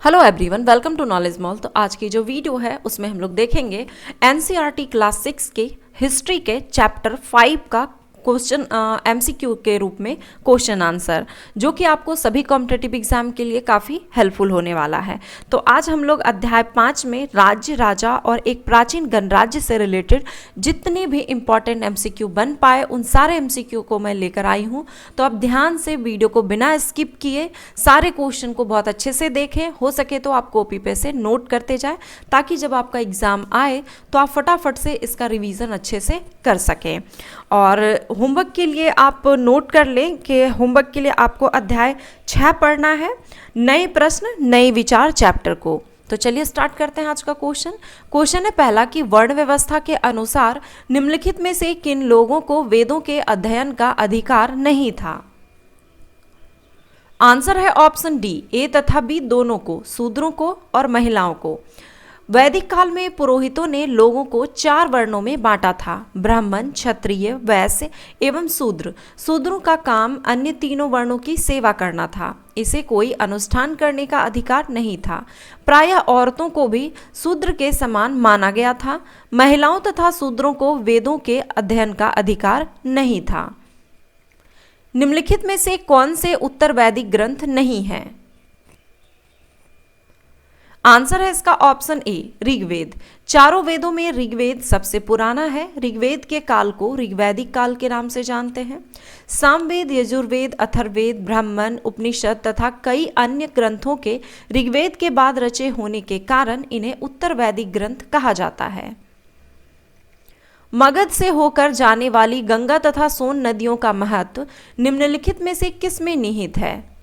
Hello everyone, welcome to knowledge mall. तो आज की जो वीडियो है उसमें हम लोग देखेंगे एनसीईआरटी क्लास 6 के हिस्ट्री के चैप्टर 5 का क्वेश्चन एमसीक्यू के रूप में क्वेश्चन आंसर, जो कि आपको सभी कॉम्पिटिटिव एग्जाम के लिए काफ़ी हेल्पफुल होने वाला है। तो आज हम लोग अध्याय 5 में राज्य, राजा और एक प्राचीन गणराज्य से रिलेटेड जितने भी इंपॉर्टेंट एमसीक्यू बन पाए उन सारे एमसीक्यू को मैं लेकर आई हूँ। तो आप ध्यान से वीडियो को बिना स्किप किए सारे क्वेश्चन को बहुत अच्छे से देखें, हो सके तो आप कॉपी पे से नोट करते जाएं, ताकि जब आपका एग्ज़ाम आए तो आप फटाफट से इसका रिवीजन अच्छे से कर सकें। और होमवर्क के लिए आप नोट कर लें कि होमवर्क के लिए आपको अध्याय 6 पढ़ना है, नए प्रश्न नए विचार चैप्टर को। तो चलिए स्टार्ट करते हैं आज का क्वेश्चन है पहला कि वर्ण व्यवस्था के अनुसार निम्नलिखित में से किन लोगों को वेदों के अध्ययन का अधिकार नहीं था। आंसर है ऑप्शन डी, ए तथा बी दोनों को, शूद्रों को और महिलाओं को। वैदिक काल में पुरोहितों ने लोगों को 4 वर्णों में बांटा था, ब्राह्मण, क्षत्रिय, वैश्य एवं शूद्र। शूद्रों का काम अन्य तीनों वर्णों की सेवा करना था, इसे कोई अनुष्ठान करने का अधिकार नहीं था। प्रायः औरतों को भी शूद्र के समान माना गया था। महिलाओं तथा शूद्रों को वेदों के अध्ययन का अधिकार नहीं था। निम्नलिखित में से कौन से उत्तर वैदिक ग्रंथ नहीं हैं। आंसर है इसका ऑप्शन ए, ऋग्वेद। चारों वेदों में ऋग्वेद सबसे पुराना है। ऋग्वेद के काल को ऋग्वैदिक काल के नाम से जानते हैं। सामवेद, यजुर्वेद, अथर्ववेद, ब्राह्मण, उपनिषद तथा कई अन्य ग्रंथों के ऋग्वेद के बाद रचे होने के कारण इन्हें उत्तर वैदिक ग्रंथ कहा जाता है। मगध से होकर जाने वाली गंगा तथा सोन नदियों का महत्व निम्नलिखित में से किस में निहित है।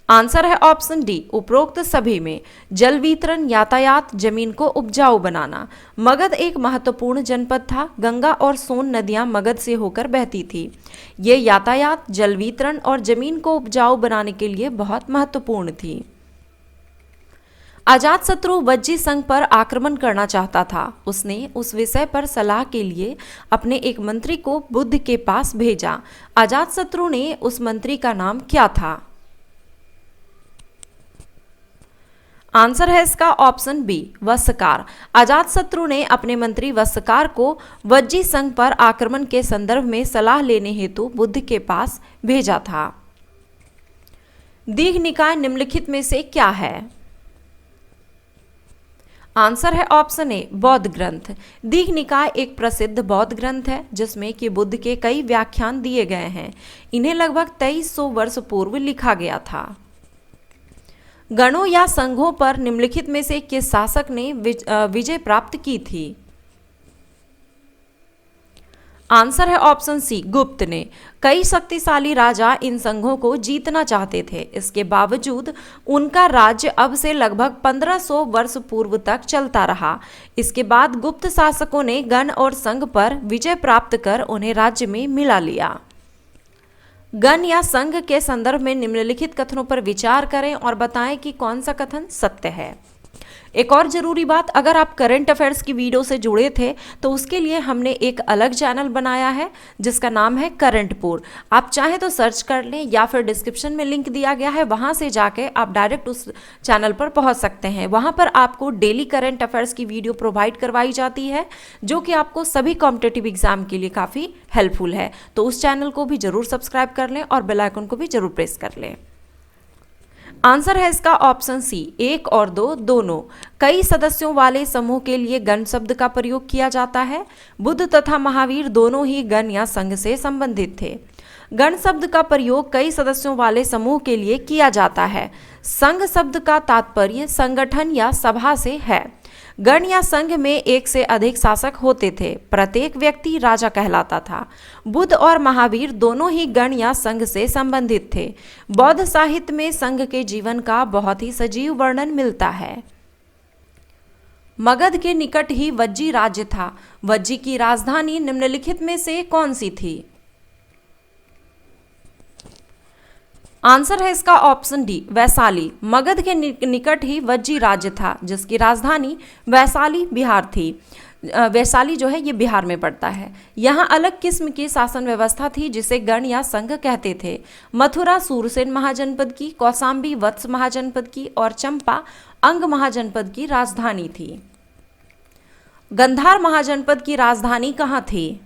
आंसर है ऑप्शन डी, उपरोक्त सभी में। जल वितरण, यातायात, जमीन को उपजाऊ बनाना। मगध एक महत्वपूर्ण जनपद था। गंगा और सोन नदियां मगध से होकर बहती थी। ये यातायात, जल वितरण और जमीन को उपजाऊ बनाने के लिए बहुत महत्वपूर्ण थी। अजातशत्रु वज्जी संघ पर आक्रमण करना चाहता था। उसने उस विषय पर सलाह के लिए अपने एक मंत्री को बुद्ध के पास भेजा। अजातशत्रु ने उस मंत्री का नाम क्या था। आंसर है इसका ऑप्शन बी, वस्सकार। अजातशत्रु ने अपने मंत्री वस्सकार को वज्जी संघ पर आक्रमण के संदर्भ में सलाह लेने हेतु बुद्ध के पास भेजा था। दीघ निकाय निम्नलिखित में से क्या है। आंसर है ऑप्शन ए, बौद्ध ग्रंथ। दीघ निकाय एक प्रसिद्ध बौद्ध ग्रंथ है जिसमें कि बुद्ध के कई व्याख्यान दिए गए हैं। इन्हें लगभग 2300 वर्ष पूर्व लिखा गया था। गणों या संघों पर निम्नलिखित में से किस शासक ने विजय प्राप्त की थी। आंसर है ऑप्शन सी, गुप्त ने। कई शक्तिशाली राजा इन संघों को जीतना चाहते थे। इसके बावजूद उनका राज्य अब से लगभग 1500 वर्ष पूर्व तक चलता रहा। इसके बाद गुप्त शासकों ने गण और संघ पर विजय प्राप्त कर उन्हें राज्य में मिला लिया। गण या संघ के संदर्भ में निम्नलिखित कथनों पर विचार करें और बताएं कि कौन सा कथन सत्य है। एक और जरूरी बात, अगर आप करंट अफेयर्स की वीडियो से जुड़े थे तो उसके लिए हमने एक अलग चैनल बनाया है जिसका नाम है करंटपुर। आप चाहें तो सर्च कर लें या फिर डिस्क्रिप्शन में लिंक दिया गया है, वहां से जाके आप डायरेक्ट उस चैनल पर पहुंच सकते हैं। वहां पर आपको डेली करंट अफेयर्स की वीडियो प्रोवाइड करवाई जाती है जो कि आपको सभी कॉम्पिटिटिव एग्जाम के लिए काफ़ी हेल्पफुल है। तो उस चैनल को भी जरूर सब्सक्राइब कर लें और बेल आइकन को भी जरूर प्रेस कर लें। आंसर है इसका ऑप्शन सी, 1 और 2 दोनों। कई सदस्यों वाले समूह के लिए गण शब्द का प्रयोग किया जाता है। बुद्ध तथा महावीर दोनों ही गण या संघ से संबंधित थे। गण शब्द का प्रयोग कई सदस्यों वाले समूह के लिए किया जाता है। संघ शब्द का तात्पर्य संगठन या सभा से है। गण या संघ में एक से अधिक शासक होते थे। प्रत्येक व्यक्ति राजा कहलाता था। बुद्ध और महावीर दोनों ही गण या संघ से संबंधित थे। बौद्ध साहित्य में संघ के जीवन का बहुत ही सजीव वर्णन मिलता है। मगध के निकट ही वज्जी राज्य था। वज्जी की राजधानी निम्नलिखित में से कौन सी थी। आंसर है इसका ऑप्शन डी, वैशाली। मगध के निकट ही वज्जी राज्य था जिसकी राजधानी वैशाली बिहार थी। वैशाली जो है ये बिहार में पड़ता है। यहाँ अलग किस्म की शासन व्यवस्था थी जिसे गण या संघ कहते थे। मथुरा सूरसेन महाजनपद की, कौशाम्बी वत्स महाजनपद की और चंपा अंग महाजनपद की राजधानी थी। गंधार महाजनपद की राजधानी कहाँ थी?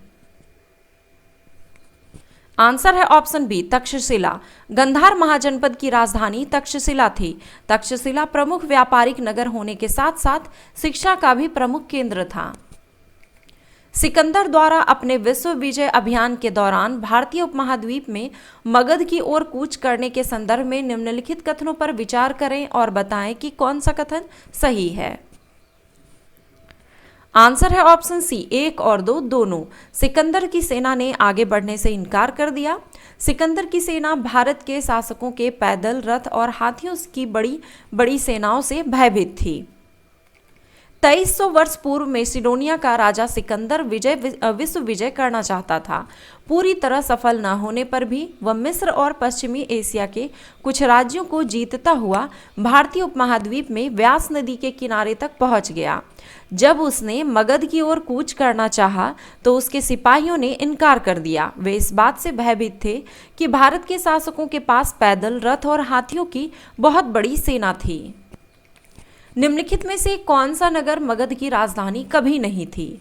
आंसर है ऑप्शन बी, तक्षशिला। गंधार महाजनपद की राजधानी तक्षशिला थी। तक्षशिला प्रमुख व्यापारिक नगर होने के साथ साथ शिक्षा का भी प्रमुख केंद्र था। सिकंदर द्वारा अपने विश्व विजय अभियान के दौरान भारतीय उपमहाद्वीप में मगध की ओर कूच करने के संदर्भ में निम्नलिखित कथनों पर विचार करें और बताएं कि कौन सा कथन सही है। आंसर है ऑप्शन सी, 1 और 2 दोनों। सिकंदर की सेना ने आगे बढ़ने से इनकार कर दिया। सिकंदर की सेना भारत के शासकों के पैदल, रथ और हाथियों की बड़ी बड़ी सेनाओं से भयभीत थी। 2300 वर्ष पूर्व मैसिडोनिया का राजा सिकंदर विश्व विजय करना चाहता था। पूरी तरह सफल न होने पर भी वह मिस्र और पश्चिमी एशिया के कुछ राज्यों को जीतता हुआ भारतीय उपमहाद्वीप में व्यास नदी के किनारे तक पहुंच गया। जब उसने मगध की ओर कूच करना चाहा तो उसके सिपाहियों ने इनकार कर दिया। वे इस बात से भयभीत थे कि भारत के शासकों के पास पैदल, रथ और हाथियों की बहुत बड़ी सेना थी। निम्नलिखित में से कौन सा नगर मगध की राजधानी कभी नहीं थी?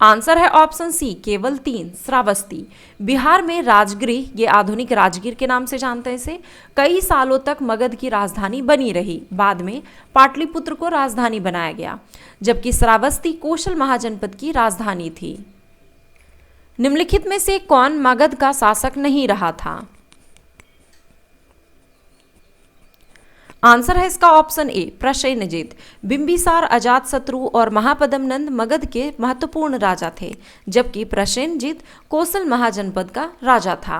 आंसर है ऑप्शन सी, केवल 3, श्रावस्ती। बिहार में राजगृह, ये आधुनिक राजगीर के नाम से जानते हैं इसे, कई सालों तक मगध की राजधानी बनी रही। बाद में पाटलिपुत्र को राजधानी बनाया गया, जबकि श्रावस्ती कौशल महाजनपद की राजधानी थी। निम्नलिखित में से कौन मगध का शासक नहीं रहा था? आंसर है इसका ऑप्शन ए, प्रसेनजित। बिंबिसार, अजातशत्रु और महापद्मनंद मगध के महत्वपूर्ण राजा थे, जबकि प्रसेनजित कौशल महाजनपद का राजा था।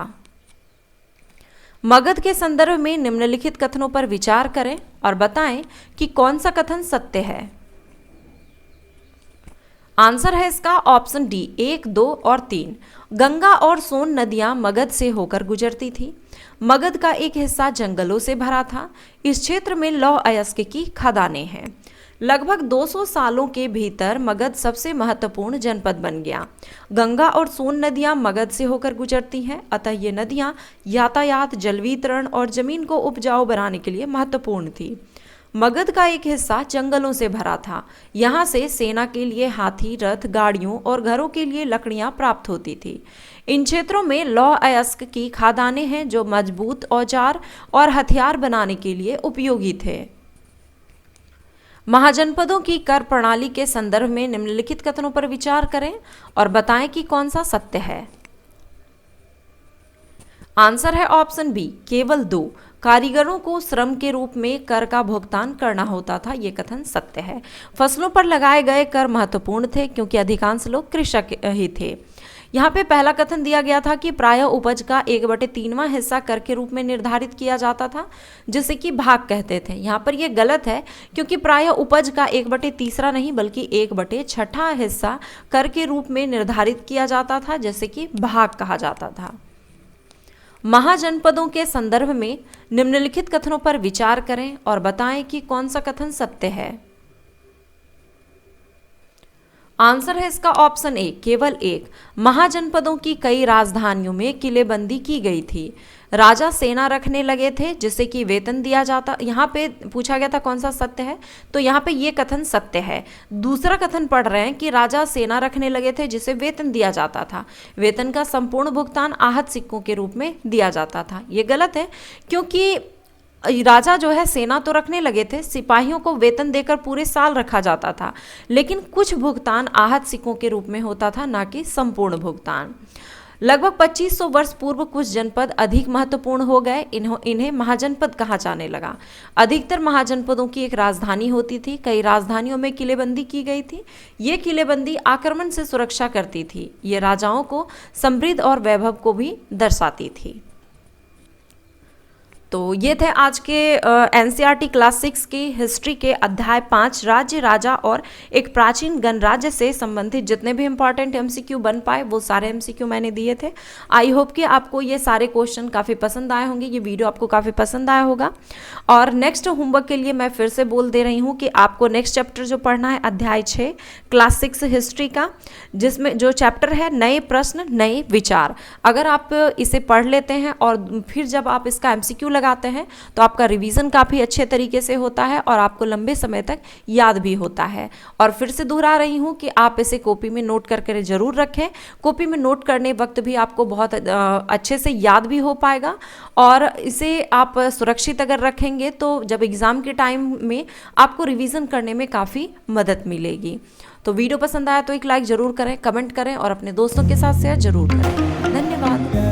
मगध के संदर्भ में निम्नलिखित कथनों पर विचार करें और बताएं कि कौन सा कथन सत्य है। आंसर है इसका ऑप्शन डी, 1, 2 और 3। गंगा और सोन नदियां मगध से होकर गुजरती थी। मगध का एक हिस्सा जंगलों से भरा था। इस क्षेत्र में लौह अयस्क की खदानें हैं। लगभग 200 सालों के भीतर मगध सबसे महत्वपूर्ण जनपद बन गया। गंगा और सोन नदियां मगध से होकर गुजरती हैं, अतः ये नदियां यातायात, जल वितरण और जमीन को उपजाऊ बनाने के लिए महत्वपूर्ण थी। मगध का एक हिस्सा जंगलों से भरा था। यहाँ से सेना के लिए हाथी, रथ, गाड़ियों और घरों के लिए लकड़ियाँ प्राप्त होती थी। इन क्षेत्रों में लौह अयस्क की खदानें हैं जो मजबूत औजार और हथियार बनाने के लिए उपयोगी थे। महाजनपदों की कर प्रणाली के संदर्भ में निम्नलिखित कथनों पर विचार करें और बताएं कि कौन सा सत्य है। आंसर है ऑप्शन बी, केवल 2। कारीगरों को श्रम के रूप में कर का भुगतान करना होता था, ये कथन सत्य है। फसलों पर लगाए गए कर महत्वपूर्ण थे क्योंकि अधिकांश लोग कृषक ही थे। यहाँ पे पहला कथन दिया गया था कि प्रायः उपज का 1/3वां हिस्सा कर के रूप में निर्धारित किया जाता था, जिसे कि भाग कहते थे। यहाँ पर यह गलत है क्योंकि प्रायः उपज का 1/3 नहीं बल्कि 1/6 हिस्सा कर के रूप में निर्धारित किया जाता था, जैसे कि भाग कहा जाता था। महाजनपदों के संदर्भ में निम्नलिखित कथनों पर विचार करें और बताएं कि कौन सा कथन सत्य है। आंसर है इसका ऑप्शन ए, केवल 1। महाजनपदों की कई राजधानियों में किलेबंदी की गई थी। राजा सेना रखने लगे थे जिससे कि वेतन दिया जाता। यहाँ पे पूछा गया था कौन सा सत्य है, तो यहाँ पे ये कथन सत्य है। दूसरा कथन पढ़ रहे हैं कि राजा सेना रखने लगे थे जिसे वेतन दिया जाता था। वेतन का संपूर्ण भुगतान आहत सिक्कों के रूप में दिया जाता था। ये गलत है क्योंकि राजा जो है सेना तो रखने लगे थे, सिपाहियों को वेतन देकर पूरे साल रखा जाता था, लेकिन कुछ भुगतान आहत सिक्कों के रूप में होता था, ना कि संपूर्ण भुगतान। लगभग 2500 वर्ष पूर्व कुछ जनपद अधिक महत्वपूर्ण हो गए। इन्हें महाजनपद कहा जाने लगा। अधिकतर महाजनपदों की एक राजधानी होती थी। कई राजधानियों में किलेबंदी की गई थी। ये किलेबंदी आक्रमण से सुरक्षा करती थी। ये राजाओं को समृद्ध और वैभव को भी दर्शाती थी। तो ये थे आज के एनसीईआरटी क्लास 6 की हिस्ट्री के अध्याय 5 राज्य, राजा और एक प्राचीन गणराज्य से संबंधित जितने भी इंपॉर्टेंट एमसीक्यू बन पाए वो सारे एमसीक्यू मैंने दिए थे। आई होप कि आपको ये सारे क्वेश्चन काफ़ी पसंद आए होंगे, ये वीडियो आपको काफ़ी पसंद आया होगा। और नेक्स्ट होमवर्क के लिए मैं फिर से बोल दे रही हूँ कि आपको नेक्स्ट चैप्टर जो पढ़ना है अध्याय 6 क्लास 6 हिस्ट्री का, जिसमें जो चैप्टर है नए प्रश्न नए विचार। अगर आप इसे पढ़ लेते हैं और फिर जब आप इसका एमसीक्यू लगाते हैं तो आपका रिवीजन काफ़ी अच्छे तरीके से होता है और आपको लंबे समय तक याद भी होता है। और फिर से दोहरा रही हूँ कि आप इसे कॉपी में नोट करके ज़रूर रखें। कॉपी में नोट करने वक्त भी आपको बहुत अच्छे से याद भी हो पाएगा और इसे आप सुरक्षित अगर रखेंगे तो जब एग्ज़ाम के टाइम में आपको रिवीजन करने में काफ़ी मदद मिलेगी। तो वीडियो पसंद आया तो एक लाइक ज़रूर करें, कमेंट करें और अपने दोस्तों के साथ शेयर ज़रूर करें। धन्यवाद।